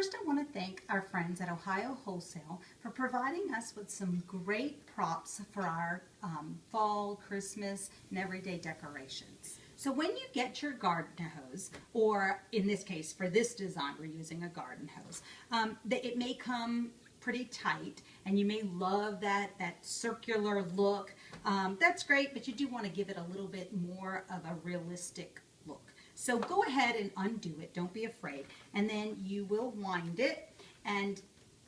first I want to thank our friends at Ohio Wholesale for providing us with some great props for our fall, Christmas, and everyday decorations. So when you get your garden hose, or in this case for this design we're using a garden hose, it may come pretty tight and you may love that circular look. That's great, but you do want to give it a little bit more of a realistic look. So go ahead and undo it, don't be afraid, and then you will wind it. And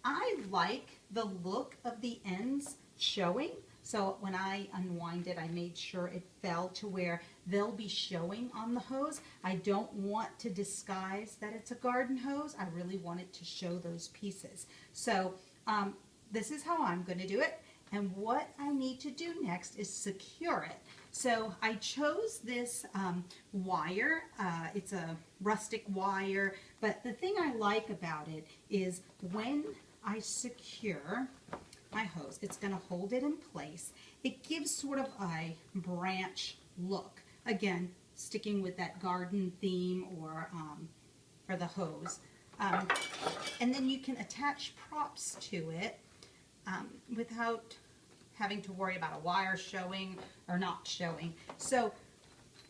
I like the look of the ends showing, so when I unwind it I made sure it fell to where they'll be showing on the hose. I don't want to disguise that it's a garden hose, I really want it to show those pieces. So this is how I'm going to do it, and what I need to do next is secure it. So I chose this wire. It's a rustic wire, but the thing I like about it is when I secure my hose, it's going to hold it in place. It gives sort of a branch look. Again, sticking with that garden theme or for the hose. And then you can attach props to it without having to worry about a wire showing or not showing. So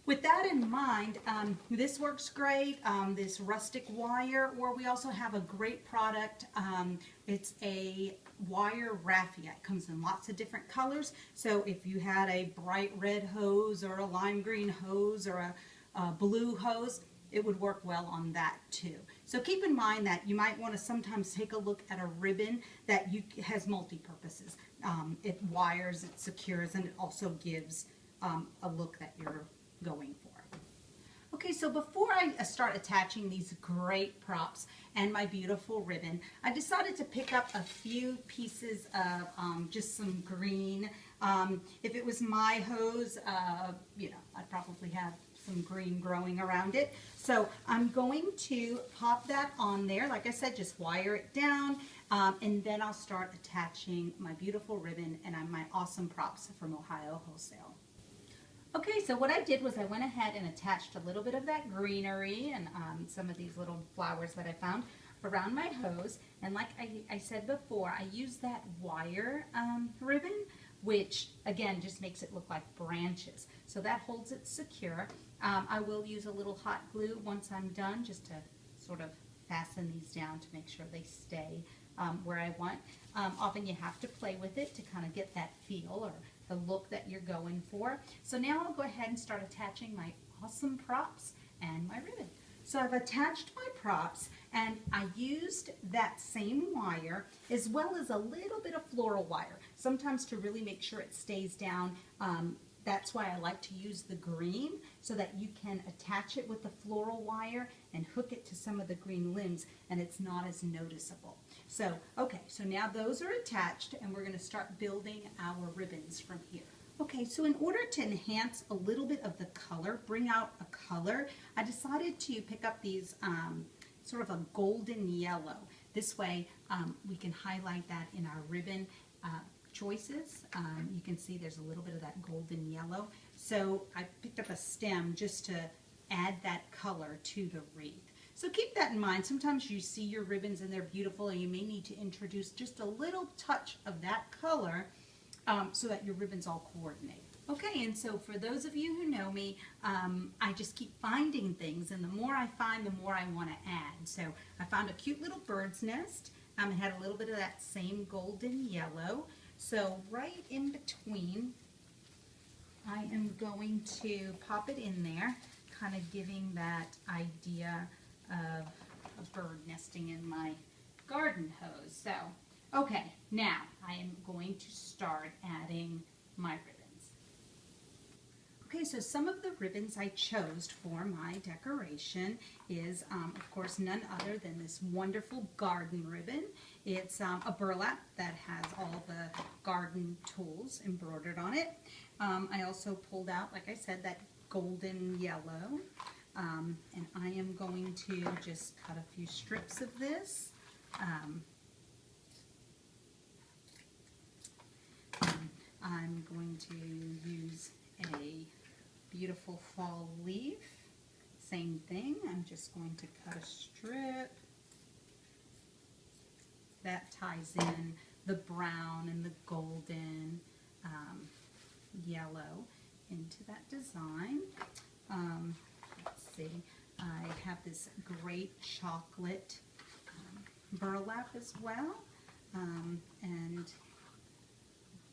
with that in mind, this works great, this rustic wire, or we also have a great product. It's a wire raffia. It comes in lots of different colors. So if you had a bright red hose or a lime green hose or a blue hose, it would work well on that too. So keep in mind that you might want to sometimes take a look at a ribbon that has multi-purposes. It wires, it secures, and it also gives a look that you're going for. Okay, so before I start attaching these great props and my beautiful ribbon, I decided to pick up a few pieces of just some green. If it was my hose, you know, I'd probably have some green growing around it. So I'm going to pop that on there. Like I said, just wire it down, and then I'll start attaching my beautiful ribbon and my awesome props from Ohio Wholesale. Okay, so what I did was I went ahead and attached a little bit of that greenery and some of these little flowers that I found around my hose. And like I said before, I used that wire ribbon, which again just makes it look like branches. So that holds it secure. I will use a little hot glue once I'm done just to sort of fasten these down to make sure they stay where I want. Often you have to play with it to kind of get that feel or the look that you're going for. So now I'll go ahead and start attaching my awesome props and my ribbon. So I've attached my props, and I used that same wire as well as a little bit of floral wire, sometimes to really make sure it stays down. That's why I like to use the green, so that you can attach it with the floral wire and hook it to some of the green limbs, and it's not as noticeable. So, okay, so now those are attached, and we're going to start building our ribbons from here. Okay, so in order to enhance a little bit of the color, bring out a color, I decided to pick up these sort of a golden yellow. This way we can highlight that in our ribbon choices. You can see there's a little bit of that golden yellow. So I picked up a stem just to add that color to the wreath. So keep that in mind. Sometimes you see your ribbons and they're beautiful, and you may need to introduce just a little touch of that color so that your ribbons all coordinate. Okay, and so for those of you who know me, I just keep finding things, and the more I find, the more I want to add. So I found a cute little bird's nest. It had a little bit of that same golden yellow. So right in between, I am going to pop it in there, kind of giving that idea of a bird nesting in my garden hose. So, okay, now I am going to start adding my ribbons. Okay, so some of the ribbons I chose for my decoration is, of course, none other than this wonderful garden ribbon. It's a burlap that has all the garden tools embroidered on it. I also pulled out, like I said, that golden yellow. And I am going to just cut a few strips of this. I'm going to use a beautiful fall leaf. Same thing, I'm just going to cut a strip that ties in the brown and the golden yellow into that design. Let's see, I have this great chocolate burlap as well, and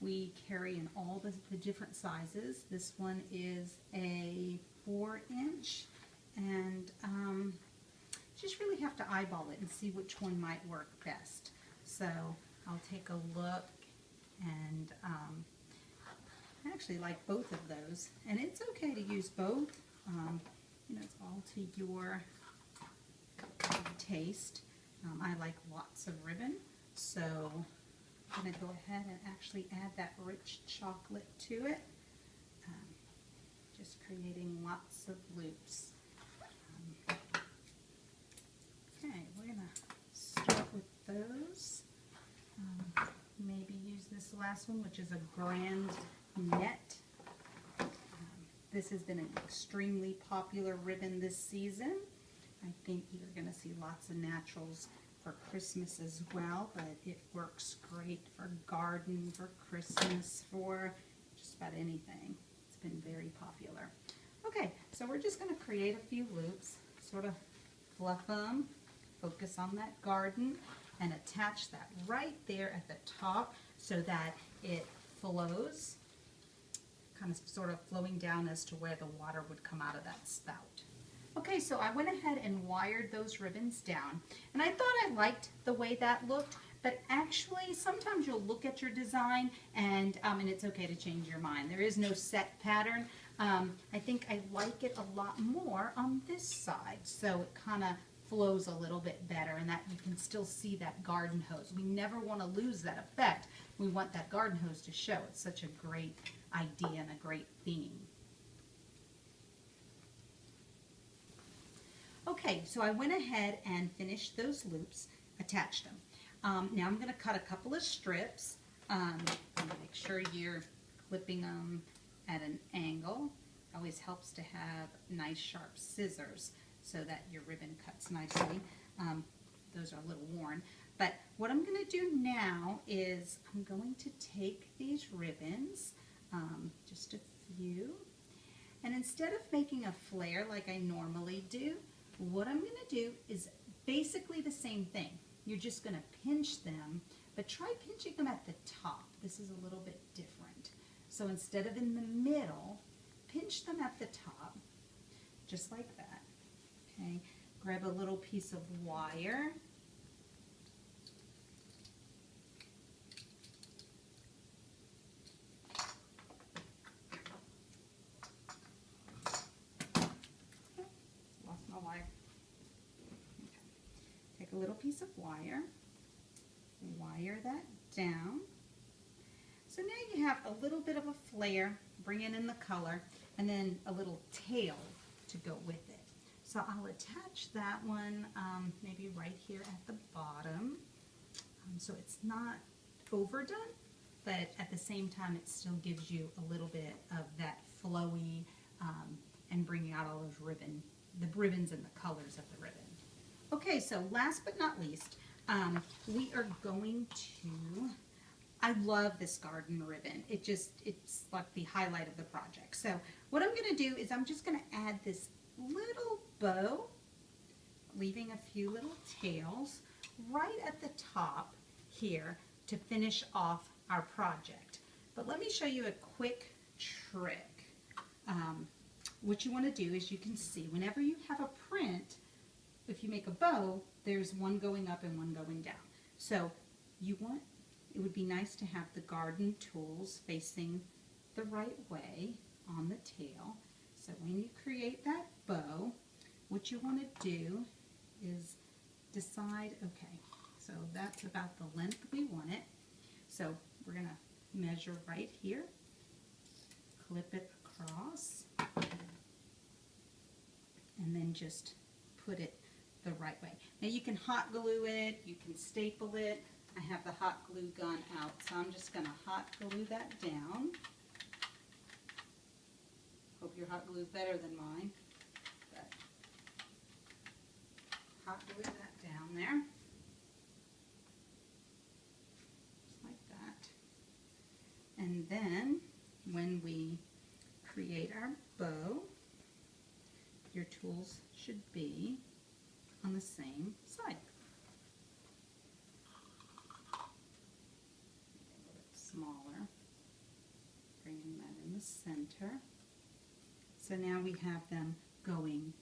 we carry in all the different sizes. This one is a 4-inch, and just really have to eyeball it and see which one might work best. So I'll take a look, and I actually like both of those, and it's okay to use both. You know, it's all to your taste. I like lots of ribbon, so I'm going to go ahead and actually add that rich chocolate to it, just creating lots of loops. Okay, we're going to start with those. Maybe use this last one, which is a grand net. This has been an extremely popular ribbon this season. I think you're going to see lots of naturals for Christmas as well, but it works great for garden, for Christmas, for just about anything. It's been very popular. Okay, so we're just going to create a few loops, sort of fluff them, focus on that garden, and attach that right there at the top so that it flows, kind of sort of flowing down as to where the water would come out of that spout. Okay, so I went ahead and wired those ribbons down, and I thought I liked the way that looked, but actually sometimes you'll look at your design and it's okay to change your mind. There is no set pattern. I think I like it a lot more on this side, so it kind of flows a little bit better, and that you can still see that garden hose. We never want to lose that effect. We want that garden hose to show. It's such a great idea and a great theme. Okay, so I went ahead and finished those loops, attached them. Now I'm going to cut a couple of strips. Make sure you're clipping them at an angle. It always helps to have nice sharp scissors so that your ribbon cuts nicely. Those are a little worn. But what I'm going to do now is I'm going to take these ribbons, just a few, and instead of making a flare like I normally do, what I'm going to do is basically the same thing. You're just going to pinch them, but try pinching them at the top. This is a little bit different. So instead of in the middle, pinch them at the top, just like that. Okay, grab a little piece of wire. Lost my wire. Okay. Take a little piece of wire, wire that down. So now you have a little bit of a flare, bring it in the color, and then a little tail to go with it. So I'll attach that one maybe right here at the bottom, so it's not overdone, but at the same time it still gives you a little bit of that flowy and bringing out all those the ribbons and the colors of the ribbon. Okay, so last but not least, we are going to, I love this garden ribbon. It's like the highlight of the project. So what I'm going to do is I'm just going to add this little bow, leaving a few little tails right at the top here to finish off our project. But let me show you a quick trick. What you want to do is, you can see whenever you have a print, if you make a bow, there's one going up and one going down. So it would be nice to have the garden tools facing the right way on the tail. So when you create that bow, what you want to do is decide, okay, so that's about the length we want it. So we're going to measure right here, clip it across, and then just put it the right way. Now you can hot glue it, you can staple it. I have the hot glue gun out, so I'm just going to hot glue that down. Hope your hot glue is better than mine. But hot glue that down there. when we create our bow, your tools should be on the same side. A little bit smaller, bringing that in the center. So now we have them going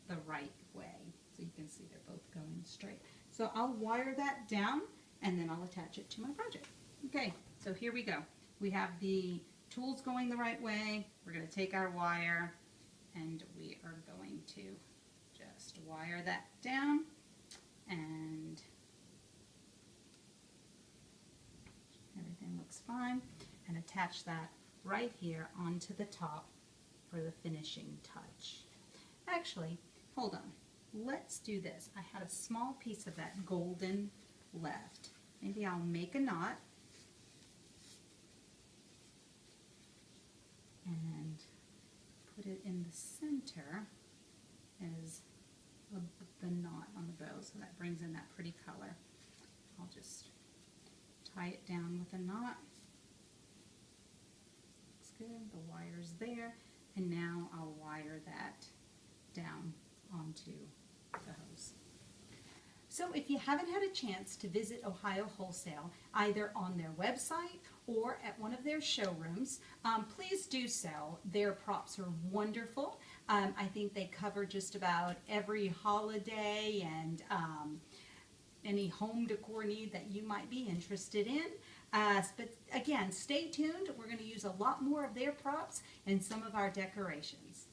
the right way. So you can see they're both going straight. So I'll wire that down and then I'll attach it to my project. Okay, so here we go. We have the tools going the right way. We're going to take our wire and we are going to just wire that down and everything looks fine, and attach that right here onto the top for the finishing touch. Actually, hold on. Let's do this. I had a small piece of that golden left. Maybe I'll make a knot and put it in the center as the knot on the bow, so that brings in that pretty color. I'll just tie it down with a knot. Looks good. The wire's there, and now I'll wire that down onto the hose. So if you haven't had a chance to visit Ohio Wholesale, either on their website or at one of their showrooms, please do so. Their props are wonderful. I think they cover just about every holiday and any home decor need that you might be interested in. But again, stay tuned. We're going to use a lot more of their props in some of our decorations.